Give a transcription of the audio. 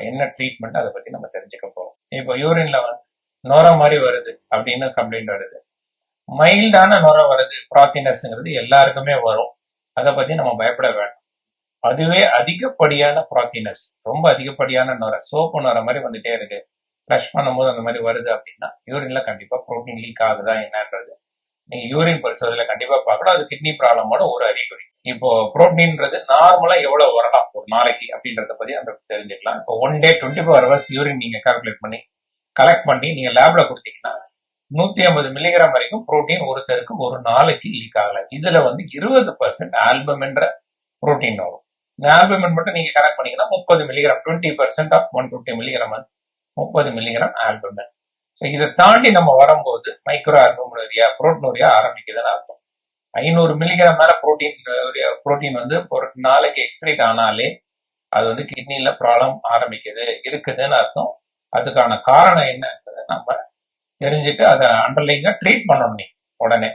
என்ன ட்ரீட்மெண்ட் அதை பத்தி நம்ம தெரிஞ்சுக்க போறோம். இப்போ யூரின்ல நுர மாதிரி வருது அப்படின்னு கம்ப்ளைண்ட் வருது. மைல்டான நுர வருது, ப்ராத்தினஸ்ங்கிறது எல்லாருக்குமே வரும். அதை பத்தி நம்ம பயப்பட வேண்டாம். அதுவே அதிகப்படியான ப்ராத்தினஸ், ரொம்ப அதிகப்படியான நுர, சோப்பு நுர மாதிரி வந்துட்டே இருக்கு, ஃப்ளஷ் பண்ணும்போது அந்த மாதிரி வருது அப்படின்னா யூரின்ல கண்டிப்பா புரோட்டீன் லீக் ஆகுதா என்னன்றது நீங்க யூரின் பரிசோதனை கண்டிப்பா பார்க்கணும். அது கிட்னி ப்ராப்ளமோட ஒரு அறிகுறி. இப்போ புரோட்டீன்ன்றது நார்மலா எவ்வளவு வரலாம் ஒரு நாளைக்கு அப்படின்றத பத்தி நம்ம தெரிஞ்சுக்கலாம். இப்போ 1 day 24 hours யூரின் நீங்க கால்குலேட் பண்ணி கலெக்ட் பண்ணி நீங்க லேப்ல கொடுத்தீங்கன்னா 150 மில்லிகிராம் வரைக்கும் புரோட்டீன் ஒருத்தருக்கு ஒரு நாளைக்கு லீக் ஆகல. இதுல 20% ஆல்புமின்ற புரோட்டீன் வரும். இந்த ஆல்புமின் மட்டும் நீங்க கனெக்ட் பண்ணீங்கன்னா 30 milligram, 20% off 150 milligram 30 milligram albumin. So இதை தாண்டி நம்ம வரும்போது மைக்ரோ ஆல்புமினுரியா, புரோட்டீனுரியா ஆரம்பிக்குதுன்னு அர்த்தம். 500 மில்லிகிராம் மேல புரோட்டீன் ஒரு நாளைக்கு எக்ஸ்கிரீட் ஆனாலே அது கிட்னில ப்ராப்ளம் இருக்குதுன்னு அர்த்தம். அதுக்கான காரணம் என்னன்றதை நம்ம தெரிஞ்சுட்டு அதை அண்டர்லைங்க ட்ரீட் பண்ணணும் நீ உடனே.